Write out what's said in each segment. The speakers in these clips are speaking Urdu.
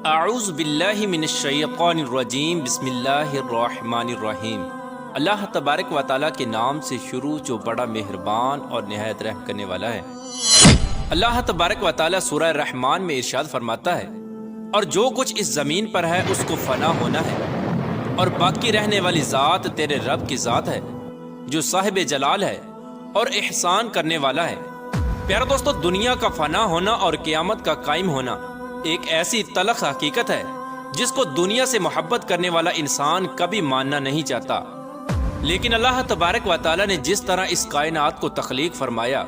اعوذ باللہ من الشیطان الرجیم بسم اللہ الرحمن الرحیم۔ اللہ تبارک و تعالیٰ کے نام سے شروع جو بڑا مہربان اور نہایت رحم کرنے والا ہے۔ اللہ تبارک و تعالیٰ سورہ رحمان میں ارشاد فرماتا ہے، اور جو کچھ اس زمین پر ہے اس کو فنا ہونا ہے، اور باقی رہنے والی ذات تیرے رب کی ذات ہے جو صاحب جلال ہے اور احسان کرنے والا ہے۔ پیارے دوستو، دنیا کا فنا ہونا اور قیامت کا قائم ہونا ایک ایسی تلخ حقیقت ہے جس کو دنیا سے محبت کرنے والا انسان کبھی ماننا نہیں چاہتا، لیکن اللہ تبارک و تعالیٰ نے جس طرح اس کائنات کو تخلیق فرمایا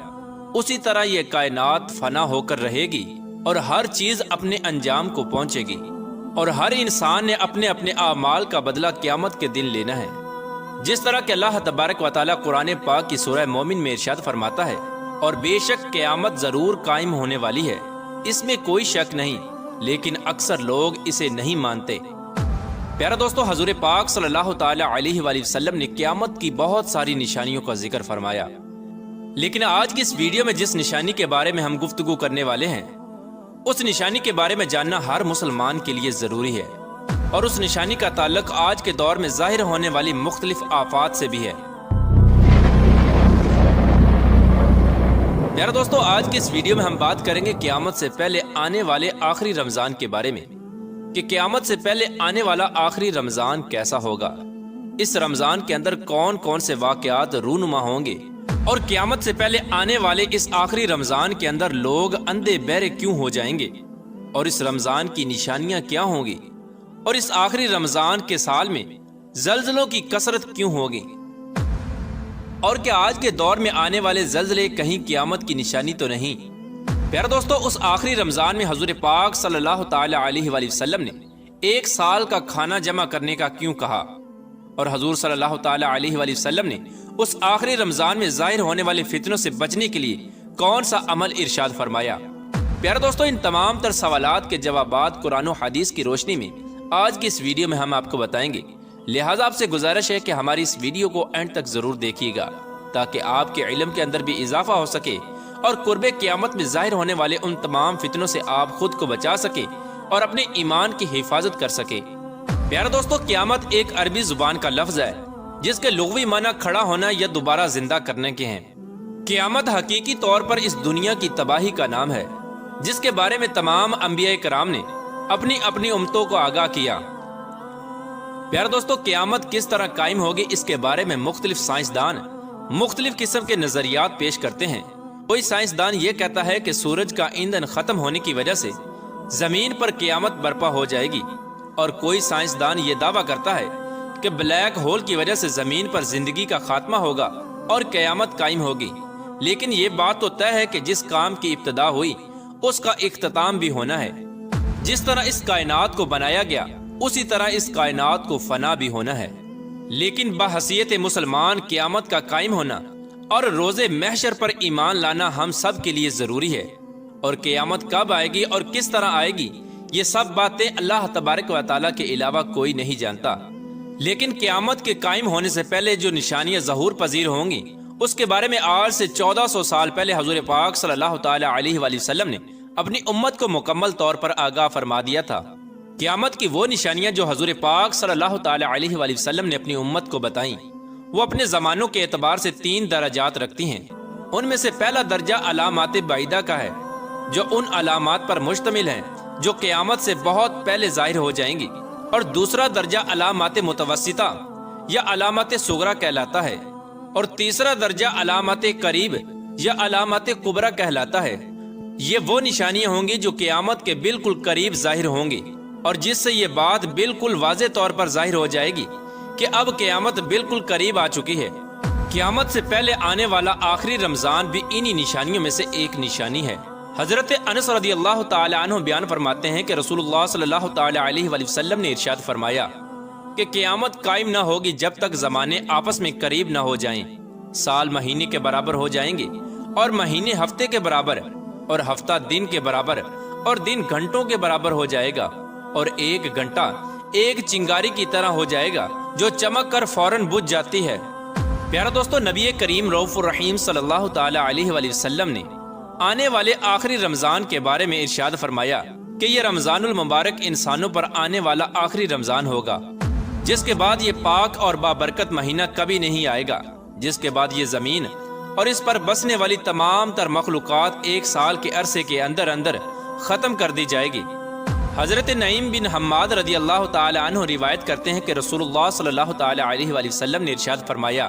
اسی طرح یہ کائنات فنا ہو کر رہے گی اور ہر چیز اپنے انجام کو پہنچے گی، اور ہر انسان نے اپنے اپنے اعمال کا بدلہ قیامت کے دن لینا ہے۔ جس طرح کہ اللہ تبارک و تعالیٰ قرآن پاک کی سورہ مومن میں ارشاد فرماتا ہے، اور بے شک قیامت ضرور قائم ہونے والی ہے، اس میں کوئی شک نہیں، لیکن اکثر لوگ اسے نہیں مانتے۔ پیارا دوستو، حضور پاک صلی اللہ تعالی علیہ وآلہ وسلم نے قیامت کی بہت ساری نشانیوں کا ذکر فرمایا، لیکن آج کی اس ویڈیو میں جس نشانی کے بارے میں ہم گفتگو کرنے والے ہیں اس نشانی کے بارے میں جاننا ہر مسلمان کے لیے ضروری ہے، اور اس نشانی کا تعلق آج کے دور میں ظاہر ہونے والی مختلف آفات سے بھی ہے۔ پیارے دوستو، آج کی اس ویڈیو میں ہم بات کریں گے قیامت سے پہلے آنے والے آخری رمضان کے بارے میں، کہ قیامت سے پہلے آنے والا آخری رمضان کیسا ہوگا، اس رمضان کے اندر کون کون سے واقعات رونما ہوں گے، اور قیامت سے پہلے آنے والے اس آخری رمضان کے اندر لوگ اندھے بہرے کیوں ہو جائیں گے، اور اس رمضان کی نشانیاں کیا ہوں گی، اور اس آخری رمضان کے سال میں زلزلوں کی کثرت کیوں ہوگی، اور کیا آج کے دور میں آنے والے زلزلے کہیں قیامت کی نشانی تو نہیں۔ پیارے دوستو، اس آخری رمضان میں حضور پاک صلی اللہ تعالی علیہ وآلہ وسلم نے ایک سال کا کھانا جمع کرنے کا کیوں کہا، اور حضور صلی اللہ تعالی علیہ وآلہ وسلم نے اس آخری رمضان میں ظاہر ہونے والے فتنوں سے بچنے کے لیے کون سا عمل ارشاد فرمایا۔ پیارے دوستو، ان تمام تر سوالات کے جوابات قرآن و حدیث کی روشنی میں آج کی اس ویڈیو میں ہم آپ کو بتائیں گے، لہٰذا آپ سے گزارش ہے کہ ہماری اس ویڈیو کو اینڈ تک ضرور دیکھیے گا تاکہ آپ کے علم کے اندر بھی اضافہ ہو سکے، اور قرب قیامت میں ظاہر ہونے والے ان تمام فتنوں سے آپ خود کو بچا سکے اور اپنے ایمان کی حفاظت کر سکے۔ پیارے دوستو، قیامت ایک عربی زبان کا لفظ ہے جس کے لغوی معنی کھڑا ہونا یا دوبارہ زندہ کرنے کے ہیں۔ قیامت حقیقی طور پر اس دنیا کی تباہی کا نام ہے جس کے بارے میں تمام انبیاء کرام نے اپنی اپنی امتوں کو آگاہ کیا۔ پیارے دوستو، قیامت کس طرح قائم ہوگی اس کے بارے میں مختلف سائنسدان مختلف قسم کے نظریات پیش کرتے ہیں۔ کوئی سائنسدان یہ کہتا ہے کہ سورج کا ایندھن ختم ہونے کی وجہ سے زمین پر قیامت برپا ہو جائے گی، اور کوئی سائنسدان یہ دعویٰ کرتا ہے کہ بلیک ہول کی وجہ سے زمین پر زندگی کا خاتمہ ہوگا اور قیامت قائم ہوگی۔ لیکن یہ بات تو طے ہے کہ جس کام کی ابتدا ہوئی اس کا اختتام بھی ہونا ہے۔ جس طرح اس کائنات کو بنایا گیا اسی طرح اس کائنات کو فنا بھی ہونا ہے، لیکن بحیثیت مسلمان قیامت کا قائم ہونا اور روز محشر پر ایمان لانا ہم سب کے لیے ضروری ہے، اور قیامت کب آئے گی اور کس طرح آئے گی یہ سب باتیں اللہ تبارک و تعالیٰ کے علاوہ کوئی نہیں جانتا۔ لیکن قیامت کے قائم ہونے سے پہلے جو نشانیاں ظہور پذیر ہوں گی اس کے بارے میں آج سے 1400 سال پہلے حضور پاک صلی اللہ تعالی علیہ وآلہ وسلم نے اپنی امت کو مکمل طور پر آگاہ فرما دیا تھا۔ قیامت کی وہ نشانیاں جو حضور پاک صلی اللہ تعالی علیہ وآلہ وسلم نے اپنی امت کو بتائیں، وہ اپنے زمانوں کے اعتبار سے 3 درجات رکھتی ہیں۔ ان میں سے پہلا درجہ علامات بعیدہ کا ہے، جو ان علامات پر مشتمل ہیں جو قیامت سے بہت پہلے ظاہر ہو جائیں گی، اور دوسرا درجہ علامات متوسطہ یا علامات صغرا کہلاتا ہے، اور تیسرا درجہ علامات قریب یا علامات کبریٰ کہلاتا ہے۔ یہ وہ نشانیاں ہوں گی جو قیامت کے بالکل قریب ظاہر ہوں گی، اور جس سے یہ بات بالکل واضح طور پر ظاہر ہو جائے گی کہ اب قیامت بالکل قریب آ چکی ہے۔ قیامت سے پہلے آنے والا آخری رمضان بھی انہی نشانیوں میں سے ایک نشانی ہے۔ حضرت انس رضی اللہ تعالی عنہ بیان فرماتے ہیں کہ رسول اللہ صلی اللہ تعالی علیہ وآلہ وسلم نے ارشاد فرمایا کہ قیامت قائم نہ ہوگی جب تک زمانے آپس میں قریب نہ ہو جائیں۔ سال مہینے کے برابر ہو جائیں گے، اور مہینے ہفتے کے برابر، اور ہفتہ دن کے برابر، اور دن گھنٹوں کے برابر ہو جائے گا، اور ایک گھنٹہ ایک چنگاری کی طرح ہو جائے گا جو چمک کر فوراً بجھ جاتی ہے۔ پیارا دوستو، نبی کریم رؤوف الرحیم صلی اللہ تعالی علیہ وآلہ وسلم نے آنے والے آخری رمضان کے بارے میں ارشاد فرمایا کہ یہ رمضان المبارک انسانوں پر آنے والا آخری رمضان ہوگا، جس کے بعد یہ پاک اور بابرکت مہینہ کبھی نہیں آئے گا، جس کے بعد یہ زمین اور اس پر بسنے والی تمام تر مخلوقات ایک سال کے عرصے کے اندر اندر ختم کر دی جائے گی۔ حضرت نعیم بن حماد رضی اللہ تعالی عنہ روایت کرتے ہیں کہ رسول اللہ صلی اللہ تعالی علیہ وآلہ وسلم نے ارشاد فرمایا،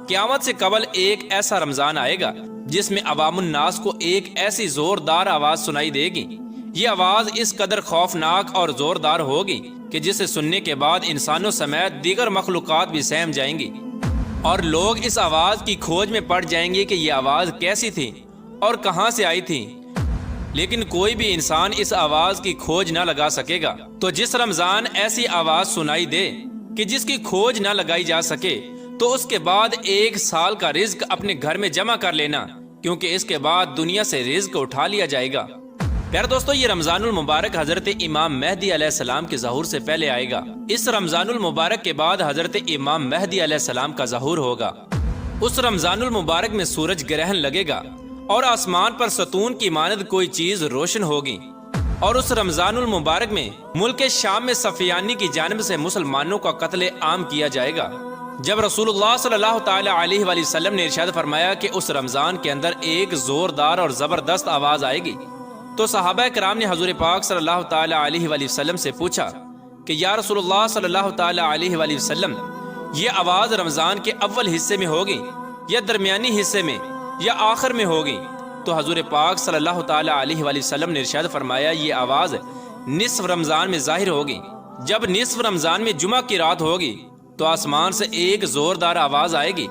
قیامت سے قبل ایک ایسا رمضان آئے گا جس میں عوام الناس کو ایک ایسی زوردار آواز سنائی دے گی۔ یہ آواز اس قدر خوفناک اور زوردار ہوگی کہ جسے سننے کے بعد انسانوں سمیت دیگر مخلوقات بھی سہم جائیں گی، اور لوگ اس آواز کی کھوج میں پڑ جائیں گے کہ یہ آواز کیسی تھی اور کہاں سے آئی تھی، لیکن کوئی بھی انسان اس آواز کی کھوج نہ لگا سکے گا۔ تو جس رمضان ایسی آواز سنائی دے کہ جس کی کھوج نہ لگائی جا سکے، تو اس کے بعد ایک سال کا رزق اپنے گھر میں جمع کر لینا، کیونکہ اس کے بعد دنیا سے رزق اٹھا لیا جائے گا۔ پیارے دوستو، یہ رمضان المبارک حضرت امام مہدی علیہ السلام کے ظہور سے پہلے آئے گا۔ اس رمضان المبارک کے بعد حضرت امام مہدی علیہ السلام کا ظہور ہوگا۔ اس رمضان المبارک میں سورج گرہن لگے گا اور آسمان پر ستون کی مانند کوئی چیز روشن ہوگی، اور اس رمضان المبارک میں ملک شام میں سفیانی کی جانب سے مسلمانوں کا قتل عام کیا جائے گا۔ جب رسول اللہ صلی اللہ تعالی علیہ وآلہ وسلم نے ارشاد فرمایا کہ اس رمضان کے اندر ایک زوردار اور زبردست آواز آئے گی، تو صحابہ کرام نے حضور پاک صلی اللہ تعالی علیہ وآلہ وسلم سے پوچھا کہ یا رسول اللہ صلی اللہ تعالی علیہ وآلہ وسلم، یہ آواز رمضان کے اول حصے میں ہوگی یا درمیانی حصے میں یا آخر میں ہوگی؟ تو حضور پاک صلی اللہ تعالی علیہ وآلہ وسلم نے ارشاد فرمایا، یہ آواز نصف رمضان میں ظاہر ہوگی۔ جب نصف رمضان میں جمعہ کی رات ہوگی تو آسمان سے ایک زوردار آواز آئے گی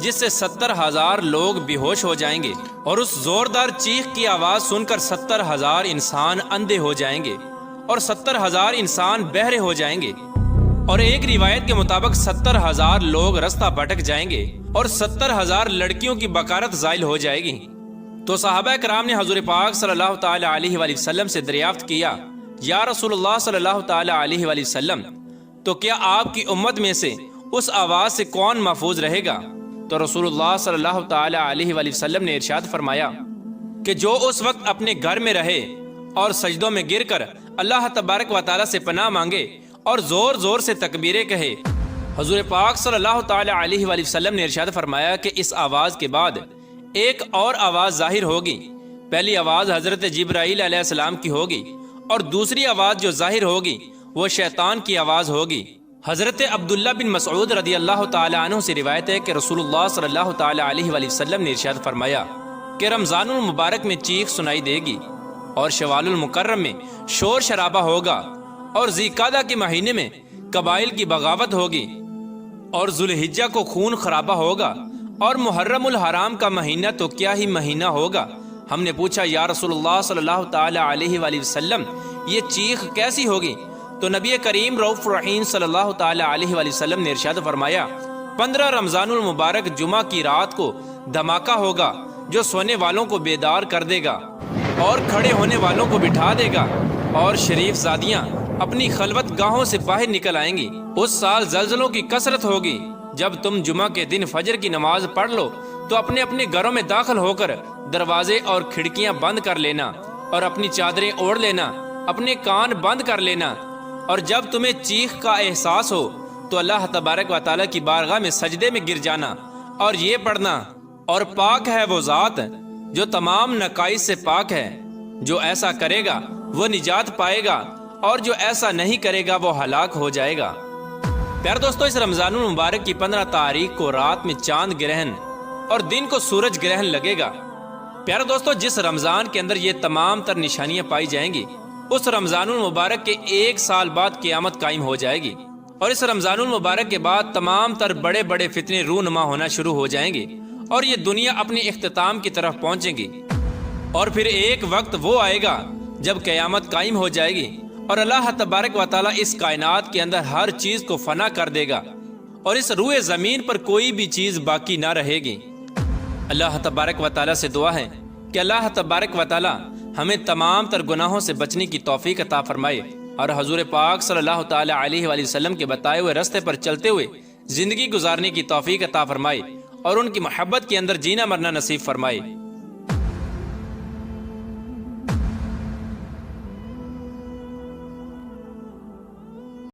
جس سے 70,000 لوگ بے ہوش ہو جائیں گے، اور اس زوردار چیخ کی آواز سن کر 70,000 انسان اندھے ہو جائیں گے اور 70,000 انسان بہرے ہو جائیں گے، اور ایک روایت کے مطابق 70,000 لوگ رستہ بھٹک جائیں گے اور 70,000 لڑکیوں کی بکارت زائل ہو جائے گی۔ تو صحابہ کرام نے حضور پاک صلی اللہ تعالی علیہ وآلہ وسلم سے دریافت کیا، یا رسول اللہ صلی اللہ تعالی علیہ وآلہ وسلم، تو کیا آپ کی امت میں سے اس آواز سے کون محفوظ رہے گا؟ تو رسول اللہ صلی اللہ تعالی علیہ وآلہ وسلم نے ارشاد فرمایا کہ جو اس وقت اپنے گھر میں رہے اور سجدوں میں گر کر اللہ تبارک و تعالی سے پناہ مانگے اور زور زور سے تکبیریں کہے۔ حضور پاک صلی اللہ تعالی علیہ وآلہ وسلم نے ارشاد فرمایا کہ اس آواز کے بعد ایک اور آواز ظاہر ہوگی۔ پہلی آواز حضرت جبرائیل علیہ السلام کی ہوگی، اور دوسری آواز جو ظاہر ہوگی وہ شیطان کی آواز ہوگی۔ حضرت عبداللہ بن مسعود رضی اللہ تعالی عنہ سے روایت ہے کہ رسول اللہ صلی اللہ تعالی علیہ وآلہ وسلم نے ارشاد فرمایا کہ رمضان المبارک میں چیخ سنائی دے گی، اور شوال المکرم میں شور شرابہ ہوگا، اور ذی قعدہ کے مہینے میں قبائل کی بغاوت ہوگی، اور ذوالحجہ کو خون خرابہ ہوگا، اور محرم الحرام کا مہینہ تو کیا ہی مہینہ ہوگا۔ ہم نے پوچھا، یا رسول اللہ صلی اللہ تعالی علیہ وآلہ وسلم، یہ چیخ کیسی ہوگی؟ تو نبی کریم رؤوف رحیم صلی اللہ تعالی علیہ وآلہ وسلم نے ارشاد فرمایا، 15 رمضان المبارک جمعہ کی رات کو دھماکہ ہوگا جو سونے والوں کو بیدار کر دے گا اور کھڑے ہونے والوں کو بٹھا دے گا، اور شریف زادیاں اپنی خلوت گاہوں سے باہر نکل آئیں گی۔ اس سال زلزلوں کی کثرت ہوگی۔ جب تم جمعہ کے دن فجر کی نماز پڑھ لو تو اپنے اپنے گھروں میں داخل ہو کر دروازے اور کھڑکیاں بند کر لینا، اور اپنی چادریں اوڑھ لینا، اپنے کان بند کر لینا، اور جب تمہیں چیخ کا احساس ہو تو اللہ تبارک و تعالیٰ کی بارگاہ میں سجدے میں گر جانا اور یہ پڑھنا، اور پاک ہے وہ ذات جو تمام نقائص سے پاک ہے، جو ایسا کرے گا وہ نجات پائے گا، اور جو ایسا نہیں کرے گا وہ ہلاک ہو جائے گا۔ پیارے دوستو، اس رمضان المبارک کی 15 تاریخ کو رات میں چاند گرہن اور دن کو سورج گرہن لگے گا۔ پیارے دوستو، جس رمضان کے اندر یہ تمام تر نشانیاں پائی جائیں گی، اس رمضان المبارک کے 1 سال بعد قیامت قائم ہو جائے گی، اور اس رمضان المبارک کے بعد تمام تر بڑے بڑے فتنے رونما ہونا شروع ہو جائیں گے، اور یہ دنیا اپنی اختتام کی طرف پہنچے گی، اور پھر ایک وقت وہ آئے گا جب قیامت قائم ہو جائے گی، اور اللہ تبارک و تعالیٰ اس کائنات کے اندر ہر چیز کو فنا کر دے گا، اور اس روئے زمین پر کوئی بھی چیز باقی نہ رہے گی۔ اللہ تبارک و تعالیٰ سے دعا ہے کہ اللہ تبارک و تعالیٰ ہمیں تمام تر گناہوں سے بچنے کی توفیق عطا فرمائے، اور حضور پاک صلی اللہ تعالی علیہ وآلہ وسلم کے بتائے ہوئے راستے پر چلتے ہوئے زندگی گزارنے کی توفیق عطا فرمائے، اور ان کی محبت کے اندر جینا مرنا نصیب فرمائے۔